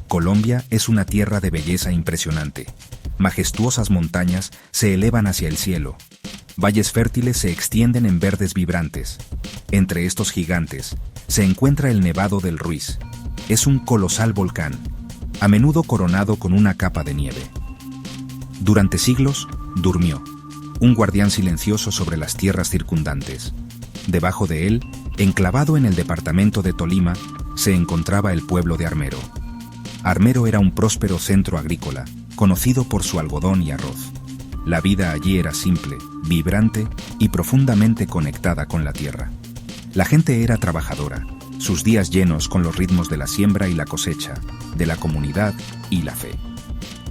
Colombia es una tierra de belleza impresionante. Majestuosas montañas se elevan hacia el cielo. Valles fértiles se extienden en verdes vibrantes. Entre estos gigantes se encuentra el Nevado del Ruiz. Es un colosal volcán, a menudo coronado con una capa de nieve. Durante siglos, durmió, un guardián silencioso sobre las tierras circundantes. Debajo de él, enclavado en el departamento de Tolima, se encontraba el pueblo de Armero. Armero era un próspero centro agrícola, conocido por su algodón y arroz. La vida allí era simple, vibrante y profundamente conectada con la tierra. La gente era trabajadora, sus días llenos con los ritmos de la siembra y la cosecha, de la comunidad y la fe.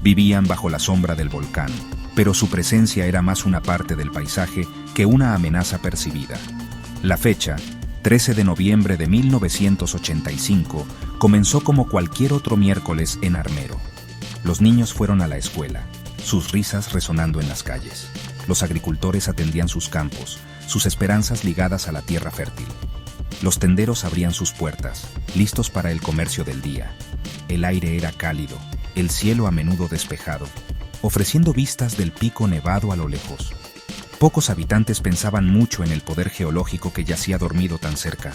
Vivían bajo la sombra del volcán, pero su presencia era más una parte del paisaje que una amenaza percibida. La fecha, 13 de noviembre de 1985, comenzó como cualquier otro miércoles en Armero. Los niños fueron a la escuela, sus risas resonando en las calles. Los agricultores atendían sus campos, sus esperanzas ligadas a la tierra fértil. Los tenderos abrían sus puertas, listos para el comercio del día. El aire era cálido, el cielo a menudo despejado, ofreciendo vistas del pico nevado a lo lejos. Pocos habitantes pensaban mucho en el poder geológico que yacía dormido tan cerca.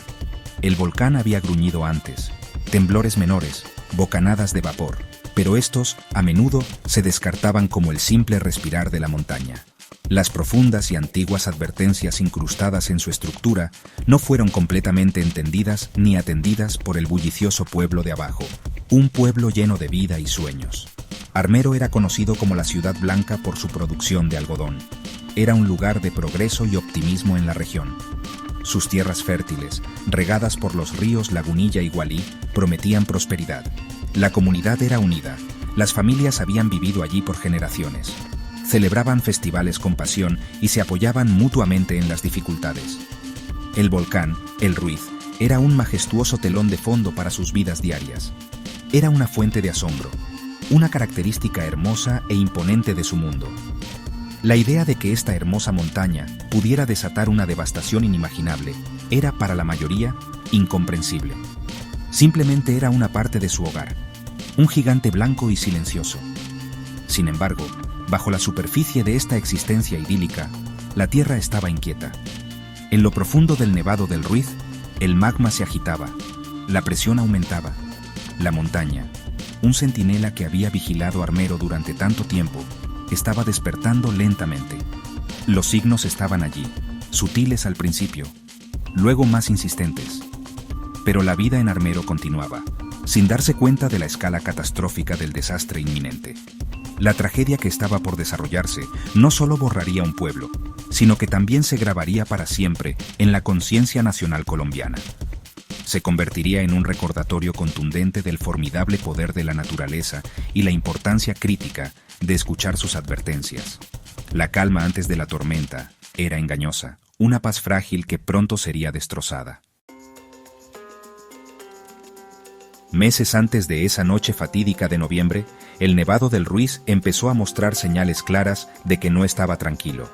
El volcán había gruñido antes, temblores menores, bocanadas de vapor, pero estos, a menudo, se descartaban como el simple respirar de la montaña. Las profundas y antiguas advertencias incrustadas en su estructura no fueron completamente entendidas ni atendidas por el bullicioso pueblo de abajo, un pueblo lleno de vida y sueños. Armero era conocido como la Ciudad Blanca por su producción de algodón. Era un lugar de progreso y optimismo en la región. Sus tierras fértiles, regadas por los ríos Lagunilla y Gualí, prometían prosperidad. La comunidad era unida. Las familias habían vivido allí por generaciones. Celebraban festivales con pasión y se apoyaban mutuamente en las dificultades. El volcán, el Ruiz, era un majestuoso telón de fondo para sus vidas diarias. Era una fuente de asombro, una característica hermosa e imponente de su mundo. La idea de que esta hermosa montaña pudiera desatar una devastación inimaginable era para la mayoría incomprensible. Simplemente era una parte de su hogar, un gigante blanco y silencioso. Sin embargo, bajo la superficie de esta existencia idílica, la tierra estaba inquieta. En lo profundo del Nevado del Ruiz, el magma se agitaba, la presión aumentaba. La montaña, un centinela que había vigilado Armero durante tanto tiempo, estaba despertando lentamente. Los signos estaban allí, sutiles al principio, luego más insistentes. Pero la vida en Armero continuaba, sin darse cuenta de la escala catastrófica del desastre inminente. La tragedia que estaba por desarrollarse no solo borraría un pueblo, sino que también se grabaría para siempre en la conciencia nacional colombiana. Se convertiría en un recordatorio contundente del formidable poder de la naturaleza y la importancia crítica de escuchar sus advertencias. La calma antes de la tormenta era engañosa, una paz frágil que pronto sería destrozada. Meses antes de esa noche fatídica de noviembre, el Nevado del Ruiz empezó a mostrar señales claras de que no estaba tranquilo.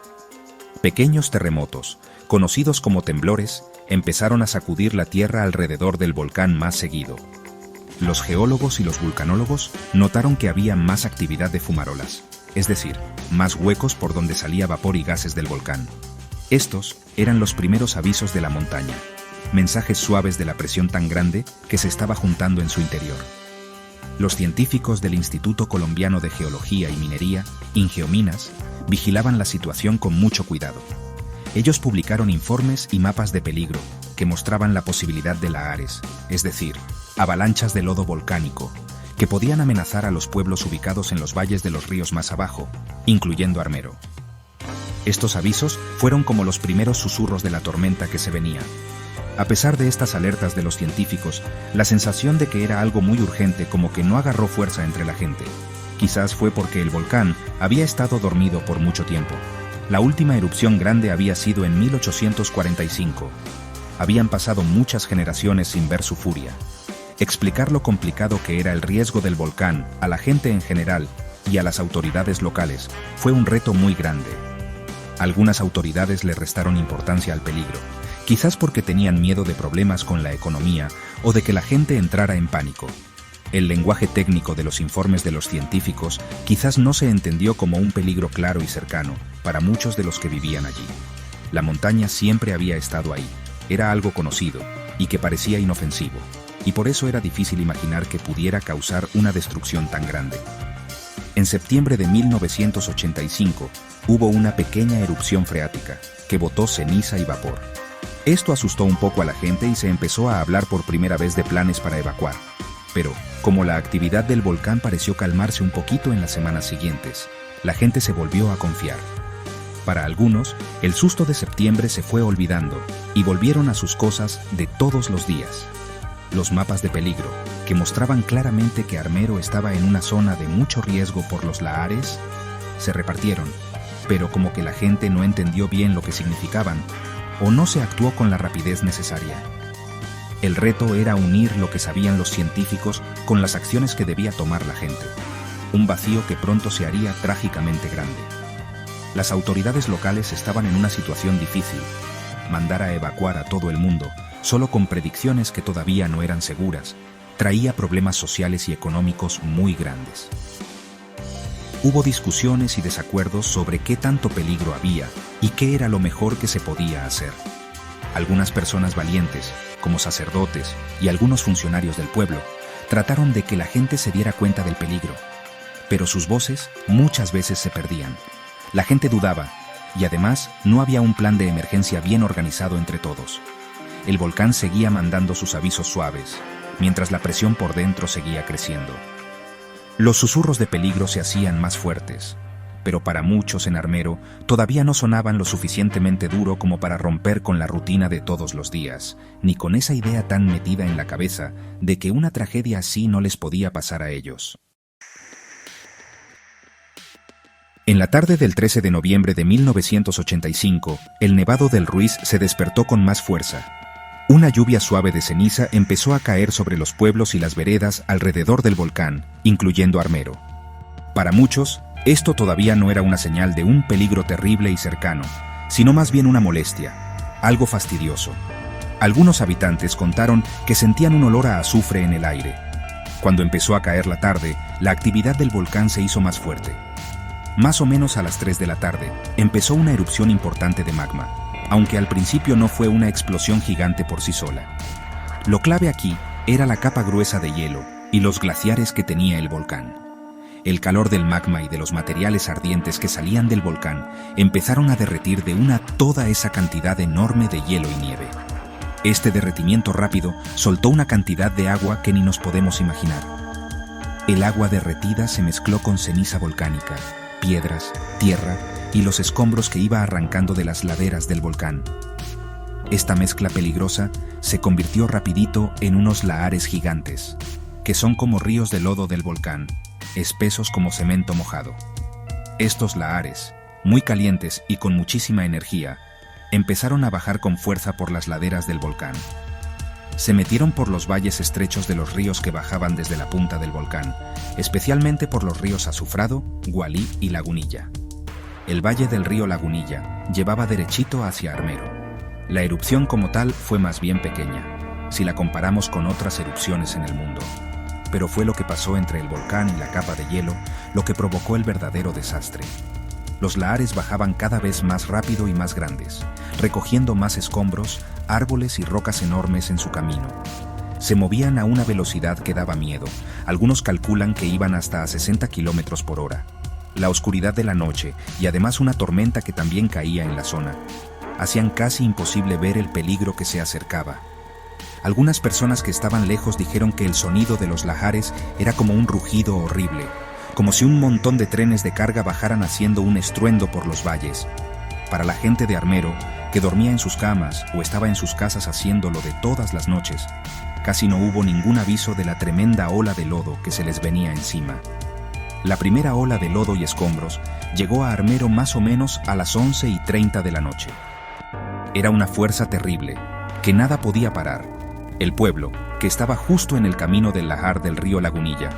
Pequeños terremotos, conocidos como temblores, empezaron a sacudir la tierra alrededor del volcán más seguido. Los geólogos y los vulcanólogos notaron que había más actividad de fumarolas, es decir, más huecos por donde salía vapor y gases del volcán. Estos eran los primeros avisos de la montaña, mensajes suaves de la presión tan grande que se estaba juntando en su interior. Los científicos del Instituto Colombiano de Geología y Minería, Ingeominas, vigilaban la situación con mucho cuidado. Ellos publicaron informes y mapas de peligro que mostraban la posibilidad de lahares, es decir, avalanchas de lodo volcánico, que podían amenazar a los pueblos ubicados en los valles de los ríos más abajo, incluyendo Armero. Estos avisos fueron como los primeros susurros de la tormenta que se venía. A pesar de estas alertas de los científicos, la sensación de que era algo muy urgente como que no agarró fuerza entre la gente. Quizás fue porque el volcán había estado dormido por mucho tiempo. La última erupción grande había sido en 1845. Habían pasado muchas generaciones sin ver su furia. Explicar lo complicado que era el riesgo del volcán a la gente en general y a las autoridades locales fue un reto muy grande. Algunas autoridades le restaron importancia al peligro, quizás porque tenían miedo de problemas con la economía o de que la gente entrara en pánico. El lenguaje técnico de los informes de los científicos quizás no se entendió como un peligro claro y cercano para muchos de los que vivían allí. La montaña siempre había estado ahí, era algo conocido y que parecía inofensivo, y por eso era difícil imaginar que pudiera causar una destrucción tan grande. En septiembre de 1985 hubo una pequeña erupción freática que botó ceniza y vapor. Esto asustó un poco a la gente y se empezó a hablar por primera vez de planes para evacuar. Pero, como la actividad del volcán pareció calmarse un poquito en las semanas siguientes, la gente se volvió a confiar. Para algunos, el susto de septiembre se fue olvidando y volvieron a sus cosas de todos los días. Los mapas de peligro, que mostraban claramente que Armero estaba en una zona de mucho riesgo por los lahares, se repartieron, pero como que la gente no entendió bien lo que significaban, o no se actuó con la rapidez necesaria. El reto era unir lo que sabían los científicos con las acciones que debía tomar la gente. Un vacío que pronto se haría trágicamente grande. Las autoridades locales estaban en una situación difícil. Mandar a evacuar a todo el mundo, solo con predicciones que todavía no eran seguras, traía problemas sociales y económicos muy grandes. Hubo discusiones y desacuerdos sobre qué tanto peligro había y qué era lo mejor que se podía hacer. Algunas personas valientes, como sacerdotes y algunos funcionarios del pueblo, trataron de que la gente se diera cuenta del peligro, pero sus voces muchas veces se perdían. La gente dudaba, y además no había un plan de emergencia bien organizado entre todos. El volcán seguía mandando sus avisos suaves, mientras la presión por dentro seguía creciendo. Los susurros de peligro se hacían más fuertes, pero para muchos en Armero todavía no sonaban lo suficientemente duro como para romper con la rutina de todos los días, ni con esa idea tan metida en la cabeza de que una tragedia así no les podía pasar a ellos. En la tarde del 13 de noviembre de 1985, el Nevado del Ruiz se despertó con más fuerza. Una lluvia suave de ceniza empezó a caer sobre los pueblos y las veredas alrededor del volcán, incluyendo Armero. Para muchos, esto todavía no era una señal de un peligro terrible y cercano, sino más bien una molestia, algo fastidioso. Algunos habitantes contaron que sentían un olor a azufre en el aire. Cuando empezó a caer la tarde, la actividad del volcán se hizo más fuerte. Más o menos a las 3 de la tarde, empezó una erupción importante de magma, aunque al principio no fue una explosión gigante por sí sola. Lo clave aquí era la capa gruesa de hielo y los glaciares que tenía el volcán. El calor del magma y de los materiales ardientes que salían del volcán empezaron a derretir de una toda esa cantidad enorme de hielo y nieve. Este derretimiento rápido soltó una cantidad de agua que ni nos podemos imaginar. El agua derretida se mezcló con ceniza volcánica, piedras, tierra y los escombros que iba arrancando de las laderas del volcán. Esta mezcla peligrosa se convirtió rapidito en unos lahares gigantes, que son como ríos de lodo del volcán, espesos como cemento mojado. Estos lahares, muy calientes y con muchísima energía, empezaron a bajar con fuerza por las laderas del volcán. Se metieron por los valles estrechos de los ríos que bajaban desde la punta del volcán, especialmente por los ríos Azufrado, Gualí y Lagunilla. El valle del río Lagunilla llevaba derechito hacia Armero. La erupción como tal fue más bien pequeña, si la comparamos con otras erupciones en el mundo. Pero fue lo que pasó entre el volcán y la capa de hielo lo que provocó el verdadero desastre. Los lahares bajaban cada vez más rápido y más grandes, recogiendo más escombros, árboles y rocas enormes en su camino. Se movían a una velocidad que daba miedo. Algunos calculan que iban hasta a 60 kilómetros por hora. La oscuridad de la noche y además una tormenta que también caía en la zona hacían casi imposible ver el peligro que se acercaba. Algunas personas que estaban lejos dijeron que el sonido de los lahares era como un rugido horrible, como si un montón de trenes de carga bajaran haciendo un estruendo por los valles. Para la gente de Armero, que dormía en sus camas o estaba en sus casas haciéndolo de todas las noches, casi no hubo ningún aviso de la tremenda ola de lodo que se les venía encima. La primera ola de lodo y escombros llegó a Armero más o menos a las 11:30 de la noche. Era una fuerza terrible, que nada podía parar. El pueblo, que estaba justo en el camino del lahar del río Lagunilla,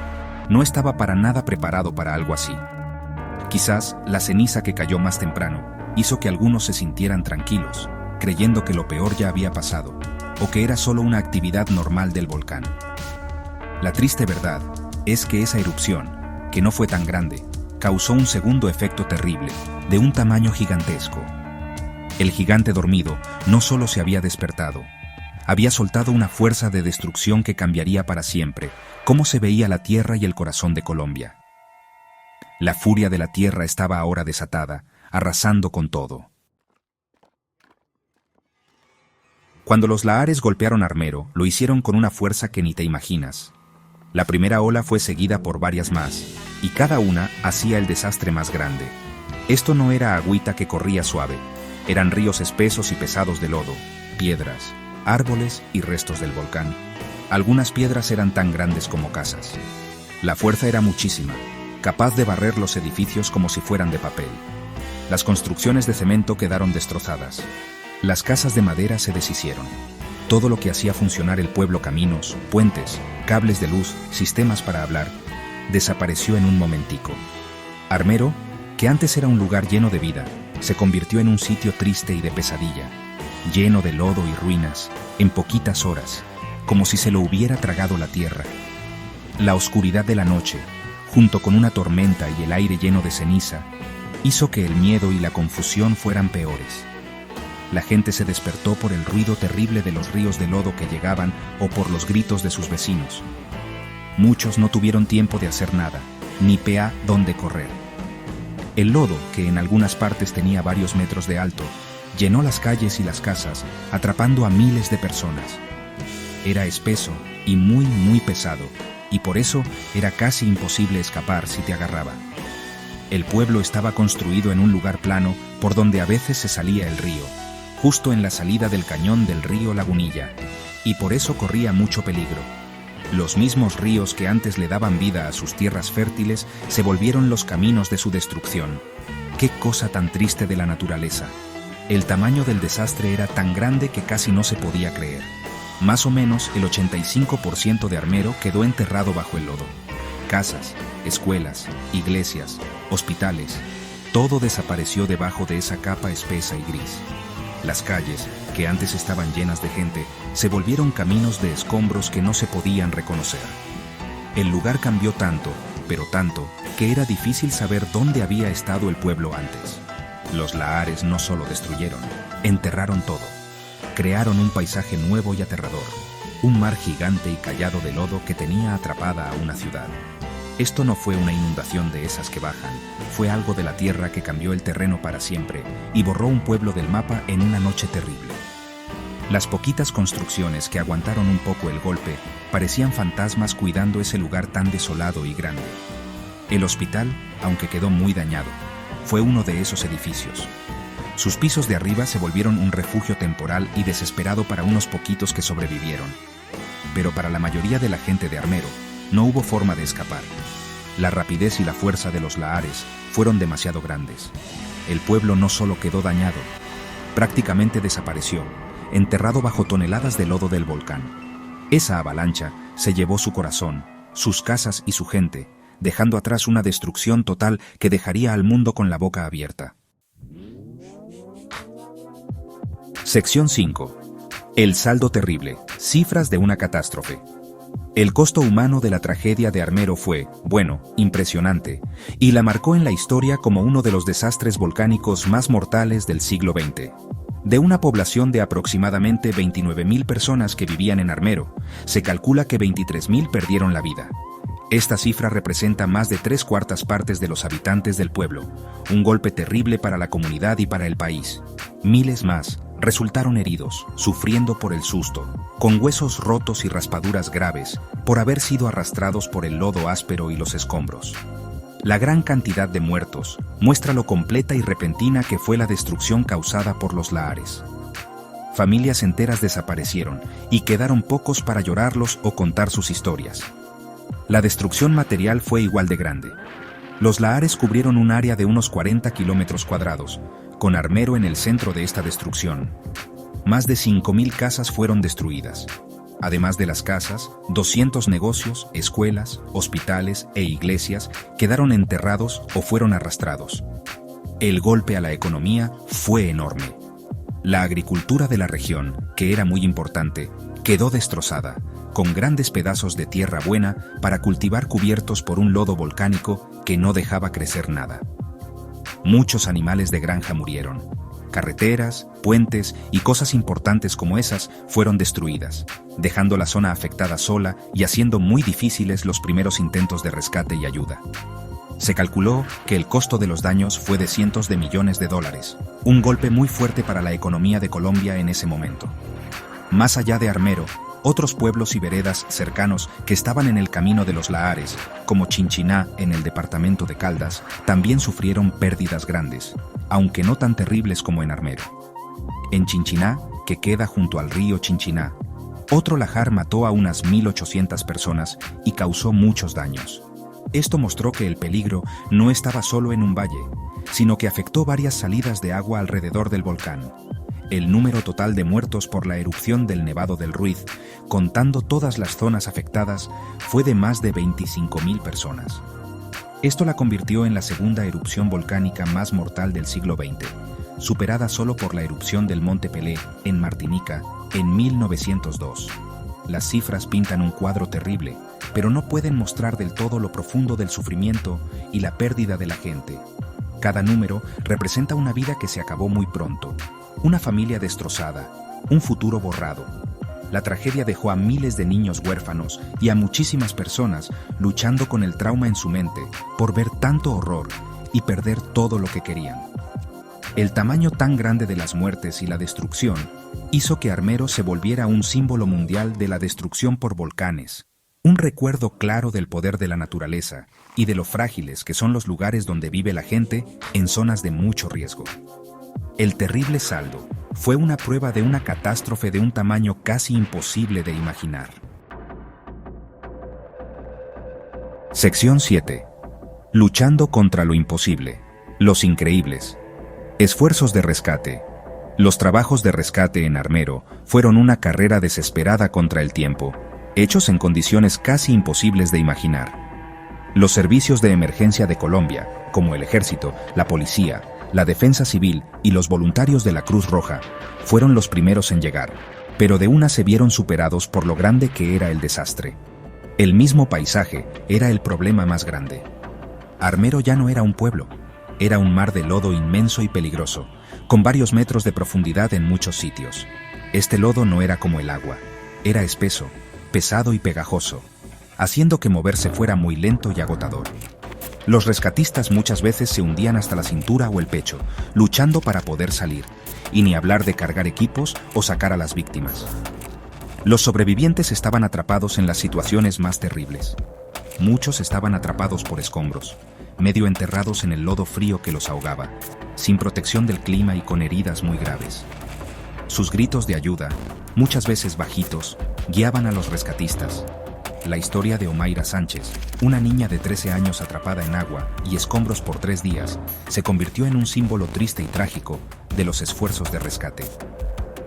no estaba para nada preparado para algo así. Quizás la ceniza que cayó más temprano hizo que algunos se sintieran tranquilos, creyendo que lo peor ya había pasado, o que era solo una actividad normal del volcán. La triste verdad es que esa erupción, que no fue tan grande, causó un segundo efecto terrible, de un tamaño gigantesco. El gigante dormido no solo se había despertado, había soltado una fuerza de destrucción que cambiaría para siempre cómo se veía la tierra y el corazón de Colombia. La furia de la tierra estaba ahora desatada, arrasando con todo. Cuando los lahares golpearon Armero, lo hicieron con una fuerza que ni te imaginas. La primera ola fue seguida por varias más, y cada una hacía el desastre más grande. Esto no era agüita que corría suave, eran ríos espesos y pesados de lodo, piedras, árboles y restos del volcán. Algunas piedras eran tan grandes como casas. La fuerza era muchísima, capaz de barrer los edificios como si fueran de papel. Las construcciones de cemento quedaron destrozadas. Las casas de madera se deshicieron. Todo lo que hacía funcionar el pueblo, caminos, puentes, cables de luz, sistemas para hablar, desapareció en un momentico. Armero, que antes era un lugar lleno de vida, se convirtió en un sitio triste y de pesadilla, lleno de lodo y ruinas, en poquitas horas, como si se lo hubiera tragado la tierra. La oscuridad de la noche, junto con una tormenta y el aire lleno de ceniza, hizo que el miedo y la confusión fueran peores. La gente se despertó por el ruido terrible de los ríos de lodo que llegaban o por los gritos de sus vecinos. Muchos no tuvieron tiempo de hacer nada, ni pea dónde correr. El lodo, que en algunas partes tenía varios metros de alto, llenó las calles y las casas, atrapando a miles de personas. Era espeso y muy pesado, y por eso era casi imposible escapar si te agarraba. El pueblo estaba construido en un lugar plano por donde a veces se salía el río, justo en la salida del cañón del río Lagunilla, y por eso corría mucho peligro. Los mismos ríos que antes le daban vida a sus tierras fértiles se volvieron los caminos de su destrucción. ¡Qué cosa tan triste de la naturaleza! El tamaño del desastre era tan grande que casi no se podía creer. Más o menos el 85% de Armero quedó enterrado bajo el lodo. Casas, escuelas, iglesias, hospitales, todo desapareció debajo de esa capa espesa y gris. Las calles, que antes estaban llenas de gente, se volvieron caminos de escombros que no se podían reconocer. El lugar cambió tanto, pero tanto, que era difícil saber dónde había estado el pueblo antes. Los lahares no solo destruyeron, enterraron todo. Crearon un paisaje nuevo y aterrador, un mar gigante y callado de lodo que tenía atrapada a una ciudad. Esto no fue una inundación de esas que bajan, fue algo de la tierra que cambió el terreno para siempre y borró un pueblo del mapa en una noche terrible. Las poquitas construcciones que aguantaron un poco el golpe parecían fantasmas cuidando ese lugar tan desolado y grande. El hospital, aunque quedó muy dañado, fue uno de esos edificios. Sus pisos de arriba se volvieron un refugio temporal y desesperado para unos poquitos que sobrevivieron. Pero para la mayoría de la gente de Armero, no hubo forma de escapar. La rapidez y la fuerza de los lahares fueron demasiado grandes. El pueblo no solo quedó dañado, prácticamente desapareció, enterrado bajo toneladas de lodo del volcán. Esa avalancha se llevó su corazón, sus casas y su gente, dejando atrás una destrucción total que dejaría al mundo con la boca abierta. Sección 5. El saldo terrible. Cifras de una catástrofe. El costo humano de la tragedia de Armero fue, bueno, impresionante, y la marcó en la historia como uno de los desastres volcánicos más mortales del siglo XX. De una población de aproximadamente 29.000 personas que vivían en Armero, se calcula que 23.000 perdieron la vida. Esta cifra representa más de 3/4 partes de los habitantes del pueblo, un golpe terrible para la comunidad y para el país. Miles más resultaron heridos, sufriendo por el susto, con huesos rotos y raspaduras graves, por haber sido arrastrados por el lodo áspero y los escombros. La gran cantidad de muertos muestra lo completa y repentina que fue la destrucción causada por los lahares. Familias enteras desaparecieron y quedaron pocos para llorarlos o contar sus historias. La destrucción material fue igual de grande. Los lahares cubrieron un área de unos 40 kilómetros cuadrados, con Armero en el centro de esta destrucción. Más de 5.000 casas fueron destruidas. Además de las casas, 200 negocios, escuelas, hospitales e iglesias quedaron enterrados o fueron arrastrados. El golpe a la economía fue enorme. La agricultura de la región, que era muy importante, Quedó destrozada, con grandes pedazos de tierra buena para cultivar cubiertos por un lodo volcánico que no dejaba crecer nada. Muchos animales de granja murieron. Carreteras, puentes y cosas importantes como esas fueron destruidas, dejando la zona afectada sola y haciendo muy difíciles los primeros intentos de rescate y ayuda. Se calculó que el costo de los daños fue de cientos de millones de dólares, un golpe muy fuerte para la economía de Colombia en ese momento. Más allá de Armero, otros pueblos y veredas cercanos que estaban en el camino de los Lahares, como Chinchiná en el departamento de Caldas, también sufrieron pérdidas grandes, aunque no tan terribles como en Armero. En Chinchiná, que queda junto al río Chinchiná, otro lahar mató a unas 1.800 personas y causó muchos daños. Esto mostró que el peligro no estaba solo en un valle, sino que afectó varias salidas de agua alrededor del volcán. El número total de muertos por la erupción del Nevado del Ruiz, contando todas las zonas afectadas, fue de más de 25.000 personas. Esto la convirtió en la segunda erupción volcánica más mortal del siglo XX, superada solo por la erupción del Monte Pelé en Martinica en 1902. Las cifras pintan un cuadro terrible, pero no pueden mostrar del todo lo profundo del sufrimiento y la pérdida de la gente. Cada número representa una vida que se acabó muy pronto, una familia destrozada, un futuro borrado. La tragedia dejó a miles de niños huérfanos y a muchísimas personas luchando con el trauma en su mente por ver tanto horror y perder todo lo que querían. El tamaño tan grande de las muertes y la destrucción hizo que Armero se volviera un símbolo mundial de la destrucción por volcanes, un recuerdo claro del poder de la naturaleza y de lo frágiles que son los lugares donde vive la gente en zonas de mucho riesgo. El terrible saldo fue una prueba de una catástrofe de un tamaño casi imposible de imaginar. Sección 7. Luchando contra lo imposible. Los increíbles. Esfuerzos de rescate. Los trabajos de rescate en Armero fueron una carrera desesperada contra el tiempo, hechos en condiciones casi imposibles de imaginar. Los servicios de emergencia de Colombia, como el ejército, la policía, la defensa civil y los voluntarios de la Cruz Roja, fueron los primeros en llegar, pero de una se vieron superados por lo grande que era el desastre. El mismo paisaje era el problema más grande. Armero ya no era un pueblo, era un mar de lodo inmenso y peligroso, con varios metros de profundidad en muchos sitios. Este lodo no era como el agua, era espeso, pesado y pegajoso, haciendo que moverse fuera muy lento y agotador. Los rescatistas muchas veces se hundían hasta la cintura o el pecho, luchando para poder salir, y ni hablar de cargar equipos o sacar a las víctimas. Los sobrevivientes estaban atrapados en las situaciones más terribles. Muchos estaban atrapados por escombros, medio enterrados en el lodo frío que los ahogaba, sin protección del clima y con heridas muy graves. Sus gritos de ayuda, muchas veces bajitos, guiaban a los rescatistas. La historia de Omaira Sánchez, una niña de 13 años atrapada en agua y escombros por 3 días, se convirtió en un símbolo triste y trágico de los esfuerzos de rescate.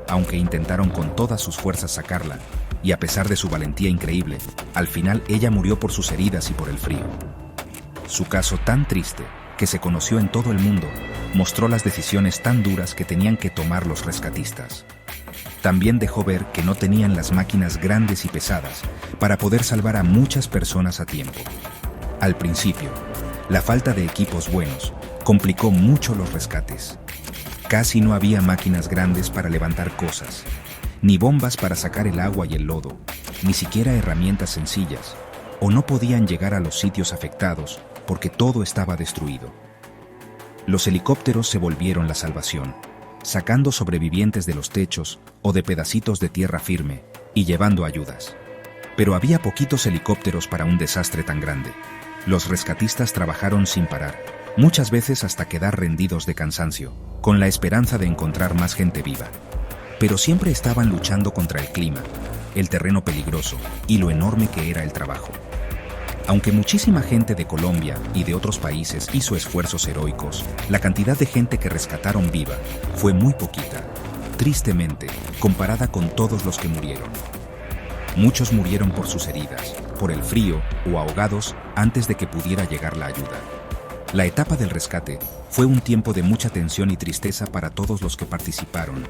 Aunque intentaron con todas sus fuerzas sacarla, y a pesar de su valentía increíble, al final ella murió por sus heridas y por el frío. Su caso tan triste, que se conoció en todo el mundo, mostró las decisiones tan duras que tenían que tomar los rescatistas. También dejó ver que no tenían las máquinas grandes y pesadas para poder salvar a muchas personas a tiempo. Al principio, la falta de equipos buenos complicó mucho los rescates. Casi no había máquinas grandes para levantar cosas, ni bombas para sacar el agua y el lodo, ni siquiera herramientas sencillas, o no podían llegar a los sitios afectados porque todo estaba destruido. Los helicópteros se volvieron la salvación, sacando sobrevivientes de los techos o de pedacitos de tierra firme y llevando ayudas. Pero había poquitos helicópteros para un desastre tan grande. Los rescatistas trabajaron sin parar, muchas veces hasta quedar rendidos de cansancio, con la esperanza de encontrar más gente viva. Pero siempre estaban luchando contra el clima, el terreno peligroso y lo enorme que era el trabajo. Aunque muchísima gente de Colombia y de otros países hizo esfuerzos heroicos, la cantidad de gente que rescataron viva fue muy poquita, tristemente, comparada con todos los que murieron. Muchos murieron por sus heridas, por el frío o ahogados antes de que pudiera llegar la ayuda. La etapa del rescate fue un tiempo de mucha tensión y tristeza para todos los que participaron,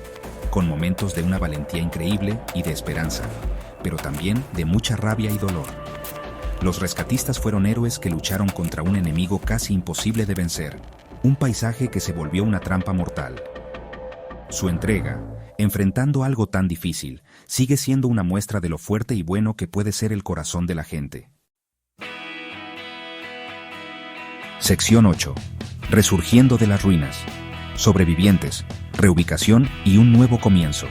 con momentos de una valentía increíble y de esperanza, pero también de mucha rabia y dolor. Los rescatistas fueron héroes que lucharon contra un enemigo casi imposible de vencer, un paisaje que se volvió una trampa mortal. Su entrega, enfrentando algo tan difícil, sigue siendo una muestra de lo fuerte y bueno que puede ser el corazón de la gente. Sección 8. Resurgiendo de las ruinas. Sobrevivientes, reubicación y un nuevo comienzo.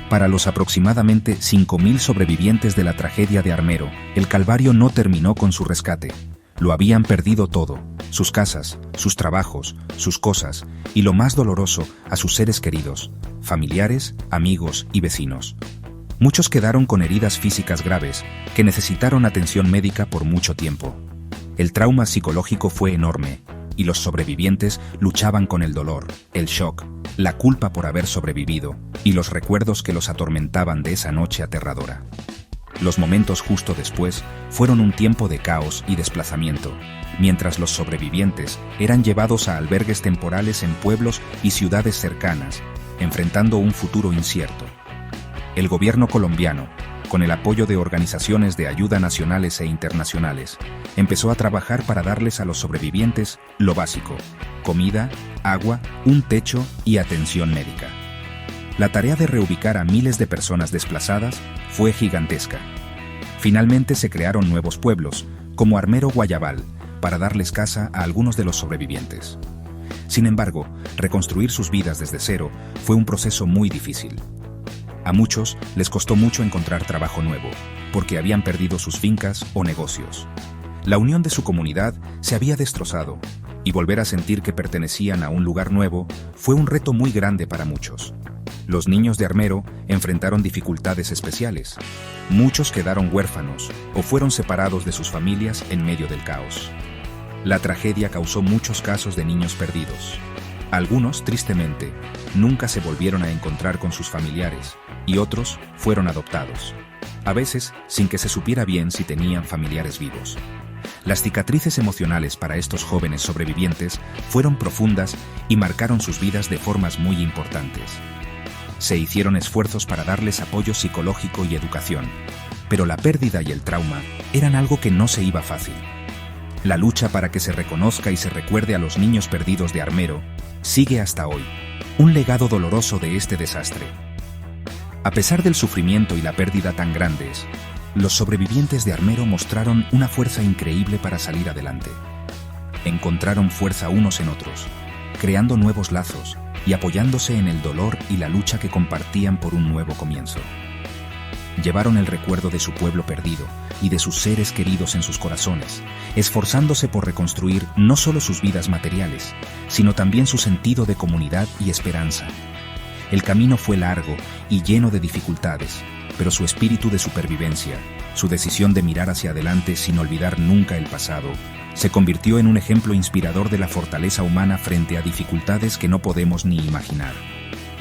Para los aproximadamente 5.000 sobrevivientes de la tragedia de Armero, el calvario no terminó con su rescate. Lo habían perdido todo: sus casas, sus trabajos, sus cosas y, lo más doloroso, a sus seres queridos, familiares, amigos y vecinos. Muchos quedaron con heridas físicas graves que necesitaron atención médica por mucho tiempo. El trauma psicológico fue enorme y los sobrevivientes luchaban con el dolor, el shock, la culpa por haber sobrevivido y los recuerdos que los atormentaban de esa noche aterradora. Los momentos justo después fueron un tiempo de caos y desplazamiento, mientras los sobrevivientes eran llevados a albergues temporales en pueblos y ciudades cercanas, enfrentando un futuro incierto. El gobierno colombiano, con el apoyo de organizaciones de ayuda nacionales e internacionales, empezó a trabajar para darles a los sobrevivientes lo básico: comida, agua, un techo y atención médica. La tarea de reubicar a miles de personas desplazadas fue gigantesca. Finalmente se crearon nuevos pueblos, como Armero Guayabal, para darles casa a algunos de los sobrevivientes. Sin embargo, reconstruir sus vidas desde cero fue un proceso muy difícil. A muchos les costó mucho encontrar trabajo nuevo, porque habían perdido sus fincas o negocios. La unión de su comunidad se había destrozado, y volver a sentir que pertenecían a un lugar nuevo fue un reto muy grande para muchos. Los niños de Armero enfrentaron dificultades especiales. Muchos quedaron huérfanos o fueron separados de sus familias en medio del caos. La tragedia causó muchos casos de niños perdidos. Algunos, tristemente, nunca se volvieron a encontrar con sus familiares, y otros fueron adoptados, a veces sin que se supiera bien si tenían familiares vivos. Las cicatrices emocionales para estos jóvenes sobrevivientes fueron profundas y marcaron sus vidas de formas muy importantes. Se hicieron esfuerzos para darles apoyo psicológico y educación, pero la pérdida y el trauma eran algo que no se iba fácil. La lucha para que se reconozca y se recuerde a los niños perdidos de Armero sigue hasta hoy, un legado doloroso de este desastre. A pesar del sufrimiento y la pérdida tan grandes, los sobrevivientes de Armero mostraron una fuerza increíble para salir adelante. Encontraron fuerza unos en otros, creando nuevos lazos y apoyándose en el dolor y la lucha que compartían por un nuevo comienzo. Llevaron el recuerdo de su pueblo perdido y de sus seres queridos en sus corazones, esforzándose por reconstruir no solo sus vidas materiales, sino también su sentido de comunidad y esperanza. El camino fue largo y lleno de dificultades, pero su espíritu de supervivencia, su decisión de mirar hacia adelante sin olvidar nunca el pasado, se convirtió en un ejemplo inspirador de la fortaleza humana frente a dificultades que no podemos ni imaginar.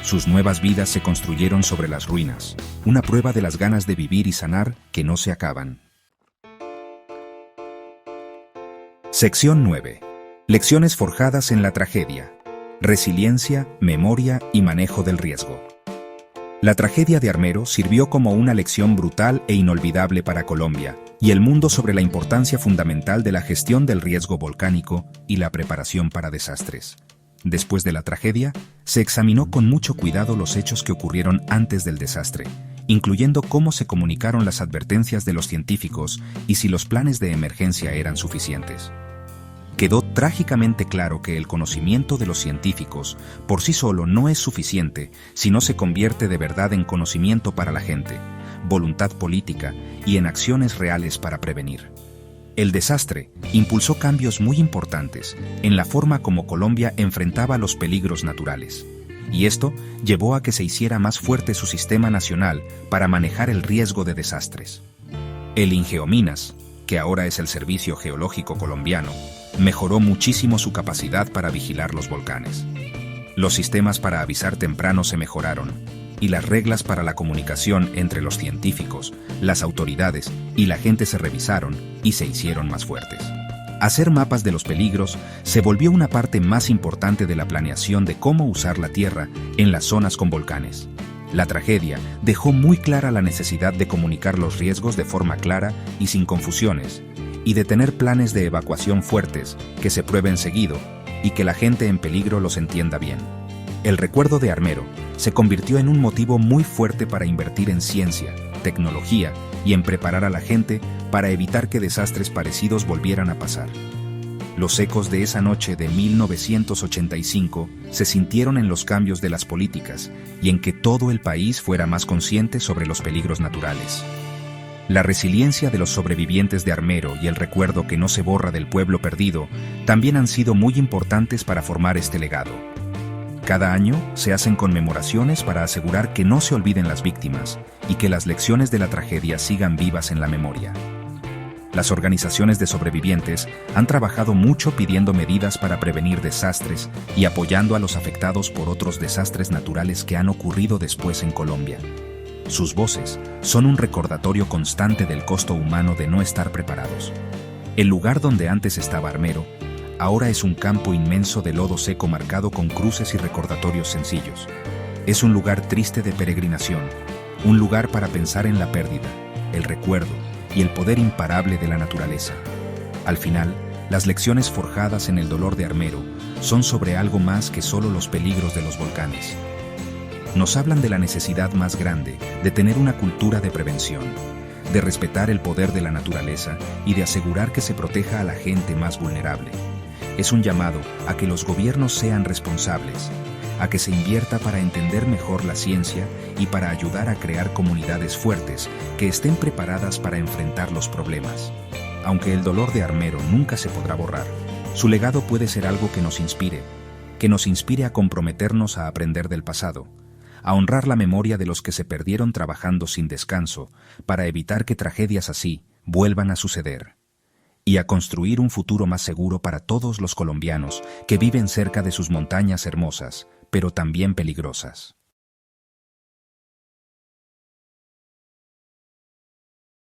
Sus nuevas vidas se construyeron sobre las ruinas, una prueba de las ganas de vivir y sanar que no se acaban. Sección 9. Lecciones forjadas en la tragedia. Resiliencia, memoria y manejo del riesgo. La tragedia de Armero sirvió como una lección brutal e inolvidable para Colombia y el mundo sobre la importancia fundamental de la gestión del riesgo volcánico y la preparación para desastres. Después de la tragedia, se examinó con mucho cuidado los hechos que ocurrieron antes del desastre, incluyendo cómo se comunicaron las advertencias de los científicos y si los planes de emergencia eran suficientes. Quedó trágicamente claro que el conocimiento de los científicos por sí solo no es suficiente si no se convierte de verdad en conocimiento para la gente, voluntad política y en acciones reales para prevenir. El desastre impulsó cambios muy importantes en la forma como Colombia enfrentaba los peligros naturales, y esto llevó a que se hiciera más fuerte su sistema nacional para manejar el riesgo de desastres. El Ingeominas, que ahora es el Servicio Geológico Colombiano, mejoró muchísimo su capacidad para vigilar los volcanes. Los sistemas para avisar temprano se mejoraron, y las reglas para la comunicación entre los científicos, las autoridades y la gente se revisaron y se hicieron más fuertes. Hacer mapas de los peligros se volvió una parte más importante de la planeación de cómo usar la tierra en las zonas con volcanes. La tragedia dejó muy clara la necesidad de comunicar los riesgos de forma clara y sin confusiones, y de tener planes de evacuación fuertes que se prueben seguido y que la gente en peligro los entienda bien. El recuerdo de Armero se convirtió en un motivo muy fuerte para invertir en ciencia, tecnología y en preparar a la gente para evitar que desastres parecidos volvieran a pasar. Los ecos de esa noche de 1985 se sintieron en los cambios de las políticas y en que todo el país fuera más consciente sobre los peligros naturales. La resiliencia de los sobrevivientes de Armero y el recuerdo que no se borra del pueblo perdido también han sido muy importantes para formar este legado. Cada año se hacen conmemoraciones para asegurar que no se olviden las víctimas y que las lecciones de la tragedia sigan vivas en la memoria. Las organizaciones de sobrevivientes han trabajado mucho pidiendo medidas para prevenir desastres y apoyando a los afectados por otros desastres naturales que han ocurrido después en Colombia. Sus voces son un recordatorio constante del costo humano de no estar preparados. El lugar donde antes estaba Armero, ahora es un campo inmenso de lodo seco marcado con cruces y recordatorios sencillos. Es un lugar triste de peregrinación, un lugar para pensar en la pérdida, el recuerdo y el poder imparable de la naturaleza. Al final, las lecciones forjadas en el dolor de Armero son sobre algo más que solo los peligros de los volcanes. Nos hablan de la necesidad más grande de tener una cultura de prevención, de respetar el poder de la naturaleza y de asegurar que se proteja a la gente más vulnerable. Es un llamado a que los gobiernos sean responsables, a que se invierta para entender mejor la ciencia y para ayudar a crear comunidades fuertes que estén preparadas para enfrentar los problemas. Aunque el dolor de Armero nunca se podrá borrar, su legado puede ser algo que nos inspire a comprometernos a aprender del pasado, a honrar la memoria de los que se perdieron trabajando sin descanso para evitar que tragedias así vuelvan a suceder, y a construir un futuro más seguro para todos los colombianos que viven cerca de sus montañas hermosas, pero también peligrosas.